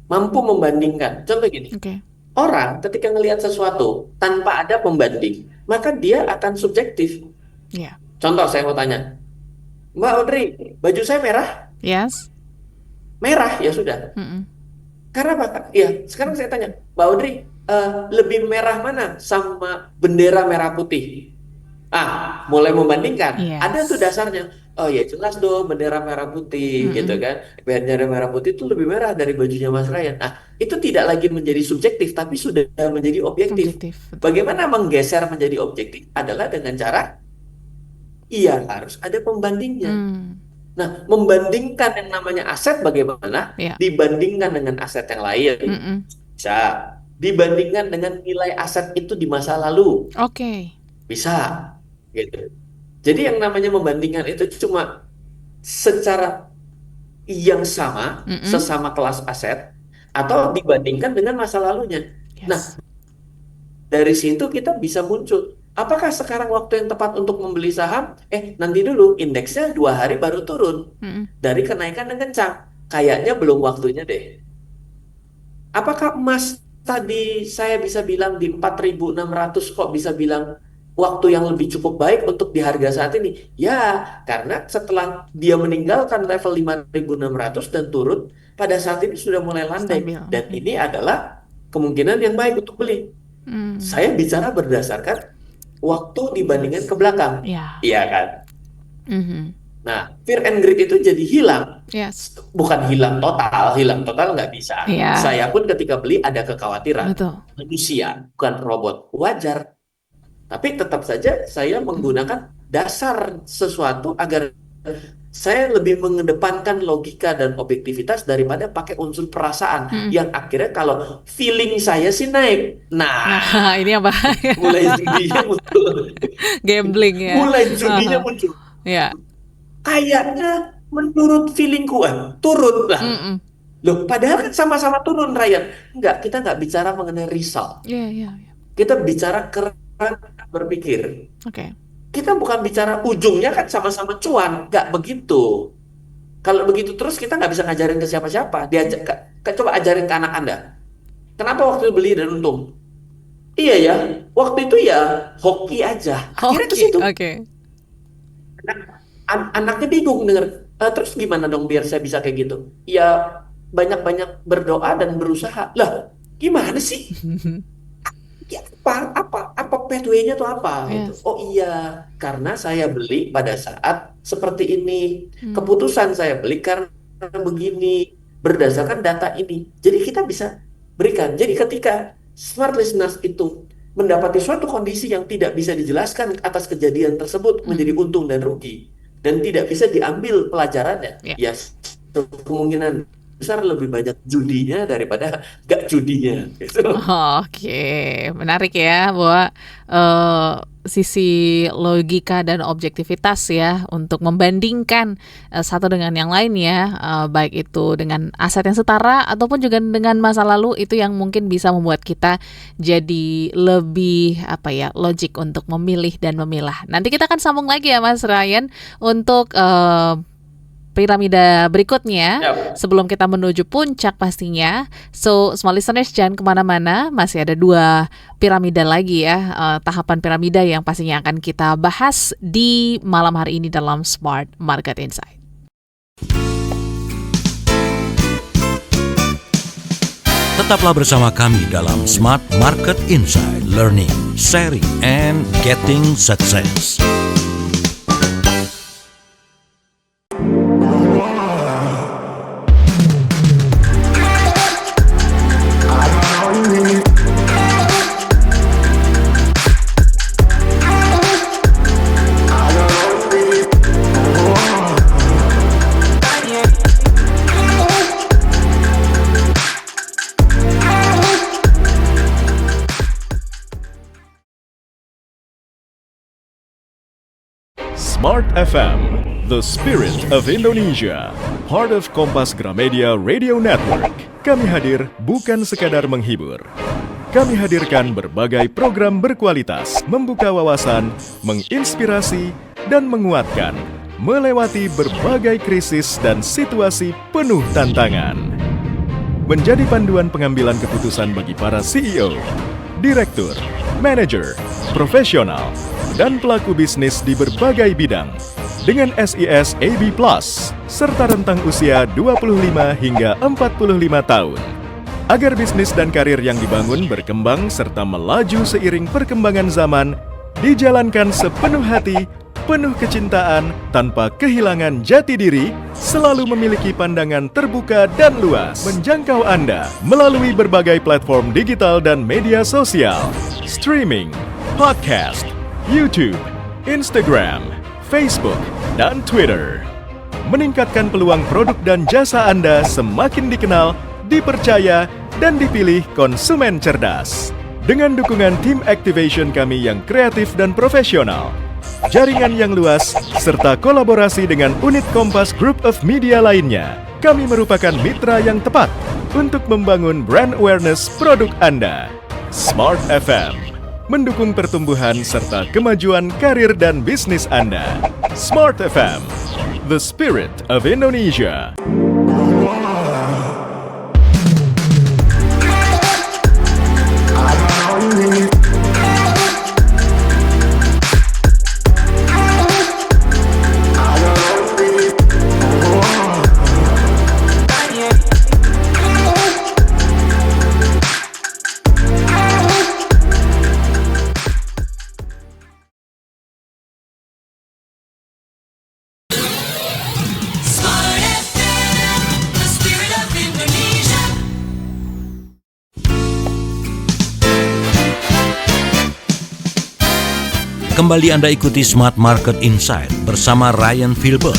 mampu membandingkan. Contoh gini, Oke. orang ketika ngelihat sesuatu tanpa ada pembanding, maka dia akan subjektif. Ya. Contoh saya mau tanya, Mbak Audrey, baju saya merah? Yes. Merah, ya sudah. Mm-mm. Karena apa? Ya, sekarang saya tanya, Mbak Audrey, lebih merah mana sama bendera merah putih? Mulai membandingkan. Yes. Ada tuh dasarnya. Oh ya jelas dong bendera merah putih gitu kan. Bendera merah putih itu lebih merah dari bajunya Mas Ryan. Itu tidak lagi menjadi subjektif tapi sudah menjadi objektif. Betul. Bagaimana menggeser menjadi objektif adalah dengan cara harus ada pembandingnya. Nah, membandingkan yang namanya aset bagaimana? Ya. Dibandingkan dengan aset yang lain. Mm-mm. Bisa. Dibandingkan dengan nilai aset itu di masa lalu. Oke. Bisa. Gitu. Jadi yang namanya membandingkan itu cuma secara yang sama, sesama kelas aset, atau dibandingkan dengan masa lalunya. Nah, Yes. dari situ kita bisa muncul. Apakah sekarang waktu yang tepat untuk membeli saham? Nanti dulu, indeksnya 2 hari baru turun Mm-mm. dari kenaikan yang kencang. Kayaknya belum waktunya deh. Apakah emas tadi saya bisa bilang di 4.600 kok bisa bilang waktu yang lebih cukup baik untuk di harga saat ini? Ya, karena setelah dia meninggalkan level 5.600 dan turun, pada saat ini sudah mulai landai. Stabil. Dan ini adalah kemungkinan yang baik untuk beli. Mm. Saya bicara berdasarkan waktu dibandingkan ke belakang. Ya. Iya kan? Mhm. Nah, fear and greed itu jadi hilang. Yes. Bukan hilang total nggak bisa. Iya. Saya pun ketika beli ada kekhawatiran. Betul. Manusia, bukan robot. Wajar. Tapi tetap saja saya menggunakan dasar sesuatu agar saya lebih mengedepankan logika dan objektivitas daripada pakai unsur perasaan yang akhirnya kalau feeling saya sih naik. Nah, Nah, ini yang bahaya. mulai judinya muncul. Gambling ya. Mulai judinya Aha. muncul. Ya. Kayaknya menurut feelingku turun lah. Mm-mm. Loh, padahal kan sama-sama turun, Ryan. Enggak, kita nggak bicara mengenai result. Iya, iya, iya. Kita bicara kerangka berpikir. Oke. Kita bukan bicara ujungnya kan sama-sama cuan. Nggak begitu. Kalau begitu terus kita nggak bisa ngajarin ke siapa-siapa. Coba ajarin ke anak Anda. Kenapa waktu itu beli dan untung? Iya ya, waktu itu ya hoki aja. Akhirnya ke Oke, situ. oke. Anaknya bingung denger. Terus gimana dong biar saya bisa kayak gitu? Ya banyak-banyak berdoa dan berusaha. Lah, gimana sih? Ya, apa pathway-nya tuh apa gitu. Yes. Oh iya, karena saya beli pada saat seperti ini. Keputusan saya beli karena begini, berdasarkan data ini. Jadi kita bisa berikan. Jadi ketika smart listeners itu mendapati suatu kondisi yang tidak bisa dijelaskan atas kejadian tersebut menjadi untung dan rugi dan tidak bisa diambil pelajarannya, Ya. ya kemungkinan besar lebih banyak judinya daripada gak judinya gitu. Oke, menarik ya bahwa sisi logika dan objektivitas ya untuk membandingkan satu dengan yang lain ya, baik itu dengan aset yang setara ataupun juga dengan masa lalu, itu yang mungkin bisa membuat kita jadi lebih logik untuk memilih dan memilah. Nanti kita akan sambung lagi ya Mas Ryan untuk piramida berikutnya. Yap. Sebelum kita menuju puncak pastinya. So, small listeners jangan kemana-mana. Masih ada 2 piramida lagi ya. Tahapan piramida yang pastinya akan kita bahas di malam hari ini dalam Smart Market Insight. Tetaplah bersama kami dalam Smart Market Insight, Learning, Sharing, and Getting Success. Smart FM, the spirit of Indonesia, part of Kompas Gramedia Radio Network. Kami hadir bukan sekadar menghibur. Kami hadirkan berbagai program berkualitas, membuka wawasan, menginspirasi, dan menguatkan, melewati berbagai krisis dan situasi penuh tantangan. Menjadi panduan pengambilan keputusan bagi para CEO, direktur, manajer, profesional, dan pelaku bisnis di berbagai bidang dengan SIS AB Plus serta rentang usia 25 hingga 45 tahun. Agar bisnis dan karir yang dibangun berkembang serta melaju seiring perkembangan zaman, dijalankan sepenuh hati, penuh kecintaan, tanpa kehilangan jati diri, selalu memiliki pandangan terbuka dan luas, menjangkau Anda melalui berbagai platform digital dan media sosial, streaming, podcast, YouTube, Instagram, Facebook, dan Twitter. Meningkatkan peluang produk dan jasa Anda semakin dikenal, dipercaya, dan dipilih konsumen cerdas. Dengan dukungan tim activation kami yang kreatif dan profesional, jaringan yang luas, serta kolaborasi dengan unit Kompas Group of Media lainnya, kami merupakan mitra yang tepat untuk membangun brand awareness produk Anda. Smart FM, mendukung pertumbuhan serta kemajuan karir dan bisnis Anda. Smart FM, the spirit of Indonesia. Kembali Anda ikuti Smart Market Insight bersama Ryan Filbert,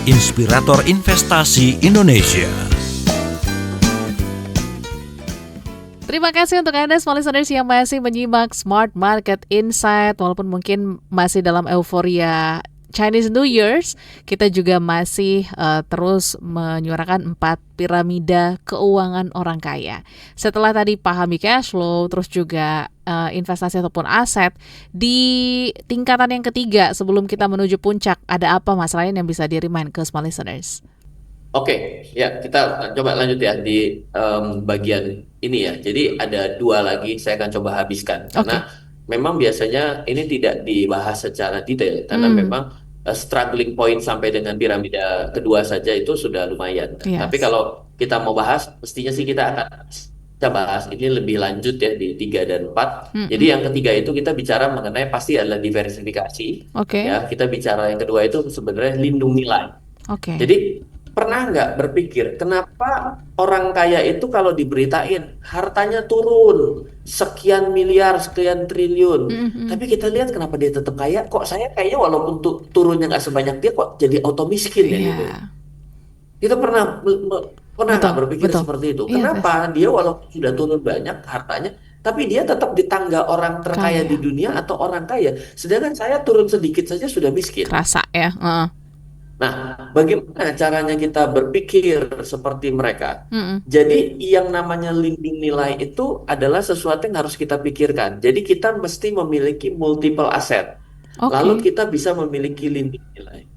inspirator investasi Indonesia. Terima kasih untuk Anda small listeners yang masih menyimak Smart Market Insight. Walaupun mungkin masih dalam euforia Chinese New Year's, kita juga masih terus menyuarakan 4 piramida keuangan orang kaya. Setelah tadi pahami cash flow, terus juga investasi ataupun aset, di tingkatan yang ketiga sebelum kita menuju puncak, ada apa Mas Ryan yang bisa di-remind ke small listeners? Oke, ya kita coba lanjut ya di bagian ini ya. Jadi ada 2 lagi saya akan coba habiskan karena memang biasanya ini tidak dibahas secara detail karena memang struggling point sampai dengan piramida kedua saja itu sudah lumayan. Yes. Tapi kalau kita mau bahas, mestinya sih kita akan bahas ini lebih lanjut ya di 3 dan 4. Jadi yang ketiga itu kita bicara mengenai pasti adalah diversifikasi. Ya, kita bicara yang kedua itu sebenarnya lindung nilai. Jadi pernah nggak berpikir kenapa orang kaya itu kalau diberitain hartanya turun sekian miliar, sekian triliun, tapi kita lihat kenapa dia tetap kaya? Kok saya kayaknya walaupun turunnya nggak sebanyak dia kok jadi auto miskin ya gitu. Kita pernah nggak berpikir seperti itu? Kenapa dia walaupun sudah turun banyak hartanya, tapi dia tetap di tangga orang terkaya di dunia atau orang kaya, sedangkan saya turun sedikit saja sudah miskin. Kerasa ya. Nah, bagaimana caranya kita berpikir seperti mereka? Jadi yang namanya lindung nilai itu adalah sesuatu yang harus kita pikirkan. Jadi kita mesti memiliki multiple aset. Lalu kita bisa memiliki lindung nilai.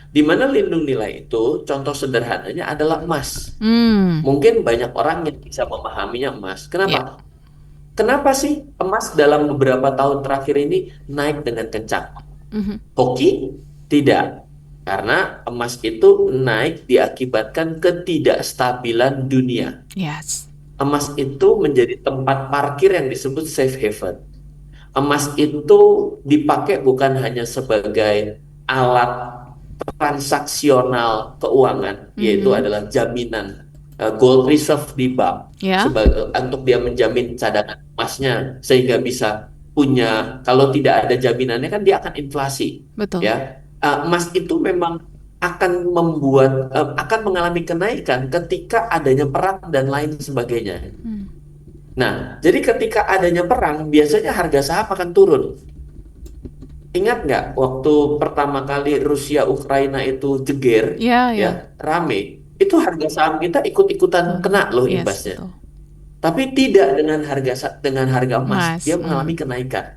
Di mana lindung nilai itu, contoh sederhananya adalah emas. Mungkin banyak orang yang bisa memahaminya emas. Kenapa? Kenapa sih emas dalam beberapa tahun terakhir ini naik dengan kencang? Hoki? Tidak. Karena emas itu naik diakibatkan ketidakstabilan dunia. Emas itu menjadi tempat parkir yang disebut safe haven. Emas itu dipakai bukan hanya sebagai alat transaksional keuangan, yaitu adalah jaminan gold reserve di bank, untuk dia menjamin cadangan emasnya sehingga bisa punya, kalau tidak ada jaminannya kan dia akan inflasi. Ya. Emas itu memang akan akan mengalami kenaikan ketika adanya perang dan lain sebagainya. Nah, jadi ketika adanya perang, biasanya harga saham akan turun. Ingat nggak waktu pertama kali Rusia Ukraina itu jeger, rame, itu harga saham kita ikut-ikutan kena loh imbasnya. Tapi tidak dengan harga emas, dia mengalami kenaikan.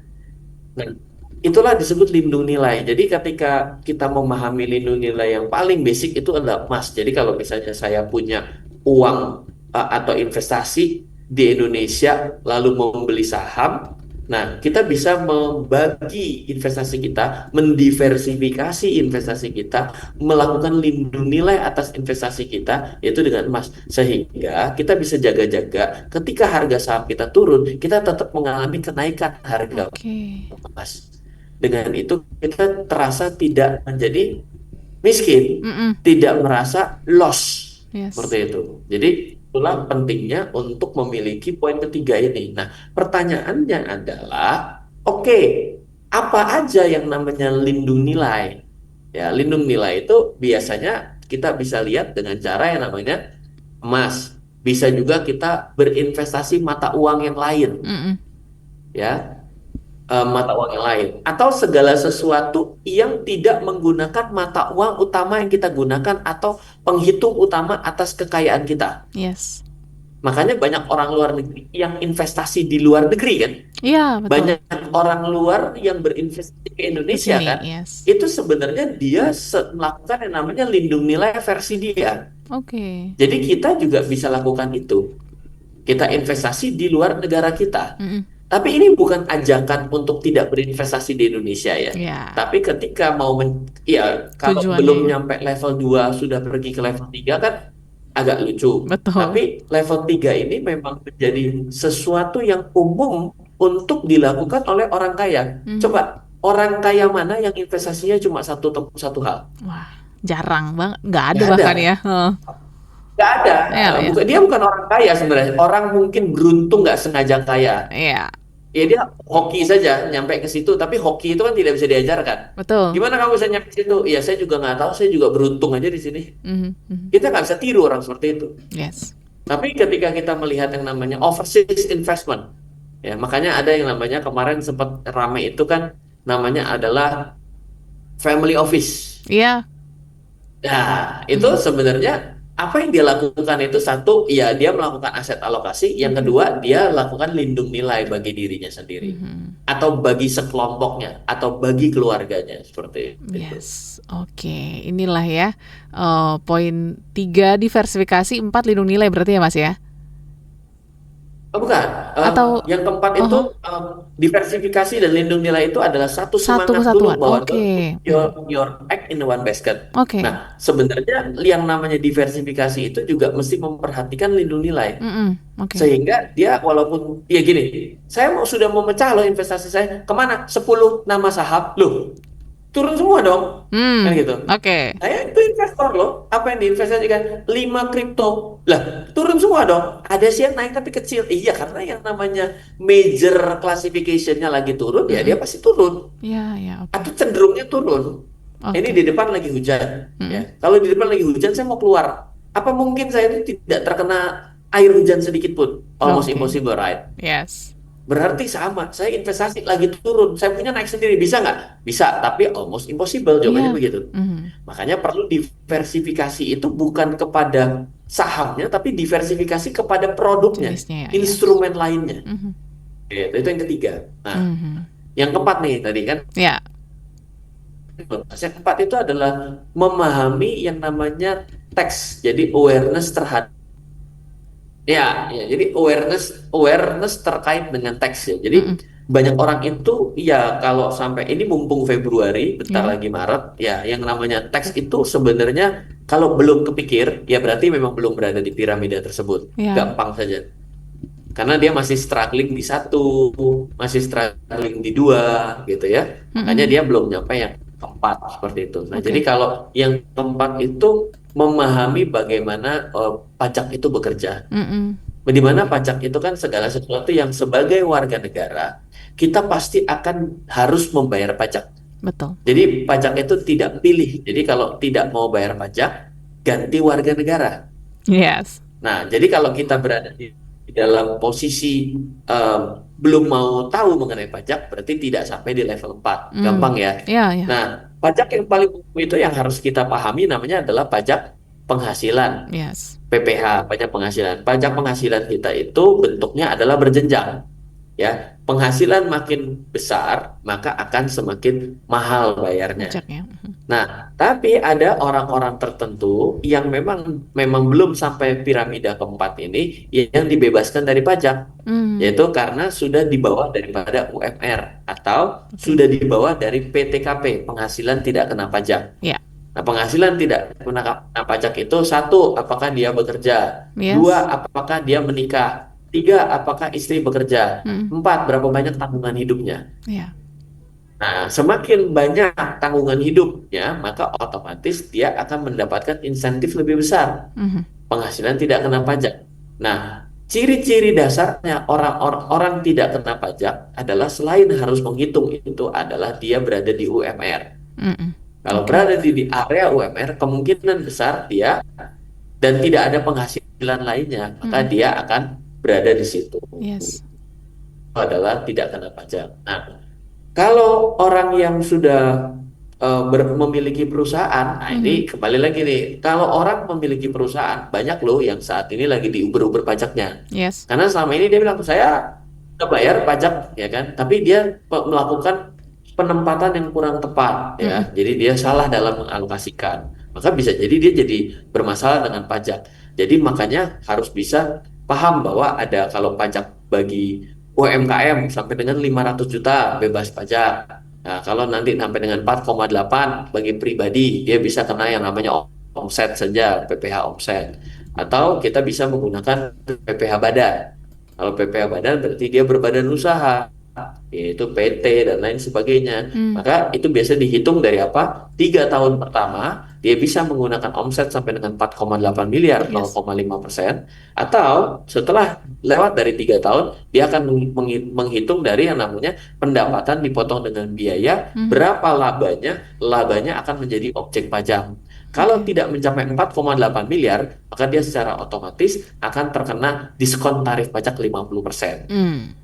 Nah, itulah disebut lindung nilai. Jadi ketika kita memahami lindung nilai yang paling basic itu adalah emas. Jadi kalau misalnya saya punya uang atau investasi di Indonesia lalu mau membeli saham, nah kita bisa membagi investasi kita, mendiversifikasi investasi kita, melakukan lindung nilai atas investasi kita, yaitu dengan emas. Sehingga kita bisa jaga-jaga ketika harga saham kita turun, kita tetap mengalami kenaikan harga emas. Dengan itu kita terasa tidak menjadi miskin, tidak merasa loss, seperti itu. Jadi itulah pentingnya untuk memiliki poin ketiga ini. Nah, pertanyaannya adalah, apa aja yang namanya lindung nilai? Ya, lindung nilai itu biasanya kita bisa lihat dengan cara yang namanya emas. Bisa juga kita berinvestasi mata uang yang lain. Ya. mata uang yang lain, atau segala sesuatu yang tidak menggunakan mata uang utama yang kita gunakan atau penghitung utama atas kekayaan kita. Yes. Makanya banyak orang luar negeri yang investasi di luar negeri kan, Iya, betul. banyak orang luar yang berinvestasi ke Ke Indonesia sini, kan, yes. itu sebenarnya dia melakukan yang namanya lindung nilai versi dia. Oke. Jadi kita juga bisa lakukan itu. Kita investasi di luar negara kita. Mm-mm. Tapi ini bukan ajakan untuk tidak berinvestasi di Indonesia ya. Ya, Tapi ketika mau ya kalau tujuannya belum ya. nyampe level 2 sudah pergi ke level 3 kan agak lucu. Betul. Tapi level 3 ini memang menjadi sesuatu yang umum untuk dilakukan oleh orang kaya. Mhm. Coba orang kaya mana yang investasinya cuma satu hal? Wah, jarang banget. Nggak ada Nggak ada. bahkan ya. Nggak ada. Iya, iya. Dia bukan orang kaya sebenarnya. Orang mungkin beruntung nggak sengaja kaya. Iya, Ya dia hoki saja nyampe ke situ, tapi hoki itu kan tidak bisa diajarkan. betul. Gimana kamu bisa nyampe ke situ? Ya saya juga nggak tahu, saya juga beruntung aja di sini. Mhm, mhm. Kita nggak bisa tiru orang seperti itu. Yes. Tapi ketika kita melihat yang namanya overseas investment, ya makanya ada yang namanya kemarin sempat rame itu kan namanya adalah family office. Iya. Nah, itu sebenarnya apa yang dia lakukan itu satu, ya dia melakukan aset alokasi. Yang kedua, dia lakukan lindung nilai bagi dirinya sendiri, Mhm. atau bagi sekelompoknya, atau bagi keluarganya seperti itu. Yes. Oke, inilah ya poin 3 diversifikasi, 4 lindung nilai berarti ya Mas ya? Oh, bukan. Atau Yang keempat itu diversifikasi dan lindung nilai itu adalah satu satu semangat dulu kesatuan. bahwa Oke. your egg in one basket. Oke. Nah, sebenarnya yang namanya diversifikasi itu juga mesti memperhatikan lindung nilai. Oke. Sehingga dia walaupun ya gini, saya sudah mau mecah loh investasi saya kemana? 10 nama saham loh, turun semua dong, kan gitu. Oke. Saya itu investor loh, apa yang diinvestasikan? 5 kripto lah, turun semua dong. Ada sih yang naik tapi kecil. Iya, karena yang namanya major classification-nya lagi turun, ya dia pasti turun Ya, oke. atau cenderungnya turun. Oke. Ini di depan lagi hujan, ya. Kalau di depan lagi hujan, saya mau keluar. Apa mungkin saya itu tidak terkena air hujan sedikit pun? Almost Oke. impossible, right? Yes. Berarti sama, saya investasi lagi turun, saya punya naik sendiri, bisa nggak? Bisa, tapi almost impossible, jawabannya Iya. begitu. Makanya perlu diversifikasi itu bukan kepada sahamnya, tapi diversifikasi kepada produknya, Jenisnya ya, instrumen lainnya. Mhm. Itu yang ketiga. Nah, Mhm. yang keempat nih tadi kan, Ya. yang keempat itu adalah memahami yang namanya teks, jadi awareness terhadap jadi awareness terkait dengan teks ya. Jadi banyak orang itu ya kalau sampai ini mumpung Februari, bentar lagi Maret, ya yang namanya teks itu sebenarnya kalau belum kepikir ya berarti memang belum berada di piramida tersebut. Ya. Gampang saja. Karena dia masih struggling di 1, masih struggling di 2 gitu ya. Makanya dia belum nyampe yang keempat seperti itu. Nah, Oke. jadi kalau yang keempat itu memahami bagaimana pajak itu bekerja. Di mana pajak itu kan segala sesuatu yang sebagai warga negara kita pasti akan harus membayar pajak. Betul. Jadi pajak itu tidak pilih. Jadi kalau tidak mau bayar pajak, ganti warga negara. Yes. Nah, jadi kalau kita berada di dalam posisi belum mau tahu mengenai pajak, berarti tidak sampai di level 4. Gampang ya. Iya. Nah, pajak yang paling umum itu yang harus kita pahami namanya adalah pajak penghasilan. Yes. PPH, pajak penghasilan. Pajak penghasilan kita itu bentuknya adalah berjenjang. Ya, penghasilan makin besar, maka akan semakin mahal bayarnya. Pajaknya. Nah, tapi ada orang-orang tertentu yang memang belum sampai piramida keempat ini yang dibebaskan dari pajak, yaitu karena sudah di bawah daripada UMR atau sudah di bawah dari PTKP, penghasilan tidak kena pajak. Ya. Nah, penghasilan tidak kena pajak itu 1, apakah dia bekerja? Yes. 2, apakah dia menikah? 3, apakah istri bekerja? 4, berapa banyak tanggungan hidupnya? Ya. Nah, semakin banyak tanggungan hidupnya, maka otomatis dia akan mendapatkan insentif lebih besar. Penghasilan tidak kena pajak. Nah, ciri-ciri dasarnya orang tidak kena pajak adalah selain harus menghitung itu adalah dia berada di UMR. Kalau berada di area UMR, kemungkinan besar dia dan tidak ada penghasilan lainnya, maka dia akan berada di situ. Yes. Itu adalah tidak kena pajak. Nah, Kalau orang yang sudah memiliki perusahaan, nah ini kembali lagi nih, kalau orang memiliki perusahaan, banyak loh yang saat ini lagi diuber-uber pajaknya. Yes. Karena selama ini dia bilang, saya udah bayar pajak, ya kan, tapi dia melakukan penempatan yang kurang tepat, ya. Jadi dia salah dalam mengalokasikan. Maka bisa jadi dia jadi bermasalah dengan pajak. Jadi makanya harus bisa paham bahwa ada kalau pajak bagi UMKM sampai dengan 500 juta bebas pajak. Nah, kalau nanti sampai dengan 4,8 bagi pribadi, dia bisa kena yang namanya omset saja, PPh omset. Atau kita bisa menggunakan PPh badan. Kalau PPh badan berarti dia berbadan usaha, yaitu PT dan lain sebagainya. Maka itu biasa dihitung dari apa? 3 tahun pertama, dia bisa menggunakan omset sampai dengan 4,8 miliar, 0,5%. Atau setelah lewat dari 3 tahun, dia akan menghitung dari yang namanya pendapatan dipotong dengan biaya, berapa labanya akan menjadi objek pajak. Kalau tidak mencapai 4,8 miliar, maka dia secara otomatis akan terkena diskon tarif pajak 50%.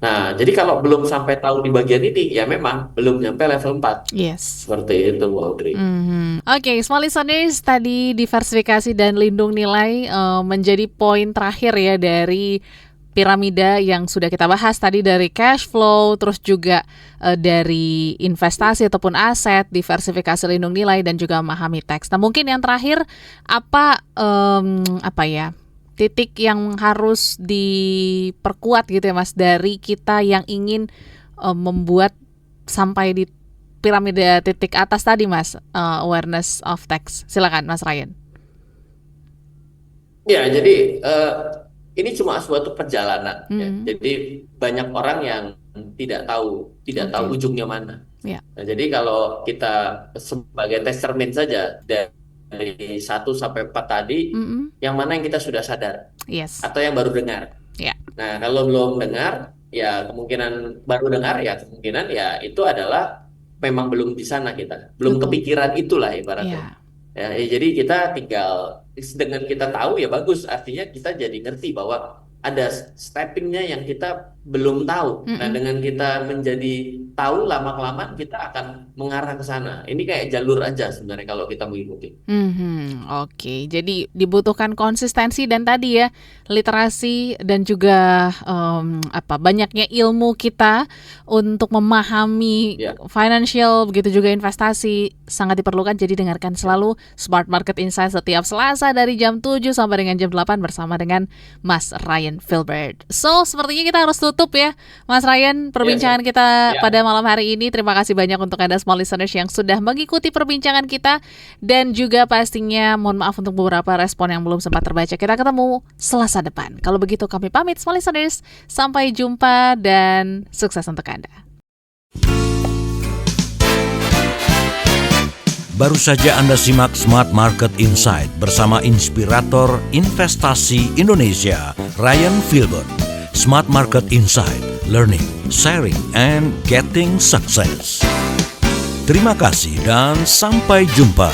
Nah, jadi kalau belum sampai tahu di bagian ini, ya memang belum nyampe level 4. Yes. Seperti itu, Bu Audrey. Oke, small listeners, tadi diversifikasi dan lindung nilai menjadi poin terakhir ya dari piramida yang sudah kita bahas tadi, dari cash flow, terus juga dari investasi ataupun aset, diversifikasi, lindung nilai, dan juga memahami teks. Nah, mungkin yang terakhir apa ya, titik yang harus diperkuat gitu ya Mas, dari kita yang ingin membuat sampai di piramida titik atas tadi Mas, awareness of tax. Silakan Mas Ryan. Ya, jadi ini cuma suatu perjalanan. Ya. Jadi banyak orang yang tidak tahu ujungnya mana. Yeah. Nah, jadi kalau kita sebagai tes cermin saja dari 1 sampai 4 tadi, yang mana yang kita sudah sadar, atau yang baru dengar. Yeah. Nah, kalau belum dengar, ya kemungkinan baru dengar, ya kemungkinan ya itu adalah memang belum di sana kita, belum kepikiran itulah ibaratnya. Ya, jadi kita tinggal dengan kita tahu ya bagus, artinya kita jadi ngerti bahwa ada steppingnya yang kita belum tahu. Nah, dengan kita menjadi tahu, lama-kelamaan kita akan mengarah ke sana. Ini kayak jalur aja sebenarnya kalau kita mengikuti. Oke, jadi dibutuhkan konsistensi dan tadi ya literasi dan juga banyaknya ilmu kita untuk memahami financial, begitu juga investasi sangat diperlukan. Jadi dengarkan selalu Smart Market Insight setiap Selasa dari jam 7 sampai dengan jam 8 bersama dengan Mas Ryan Filbert. So, sepertinya kita harus tutup ya, Mas Ryan, perbincangan kita pada malam hari ini. Terima kasih banyak untuk Anda small listeners yang sudah mengikuti perbincangan kita, dan juga pastinya mohon maaf untuk beberapa respon yang belum sempat terbaca. Kita ketemu Selasa depan. Kalau begitu kami pamit small listeners, sampai jumpa dan sukses untuk Anda. Baru saja Anda simak Smart Market Insight bersama inspirator investasi Indonesia, Ryan Filbert. Smart Market Insight, learning, sharing, and getting success. Terima kasih dan sampai jumpa.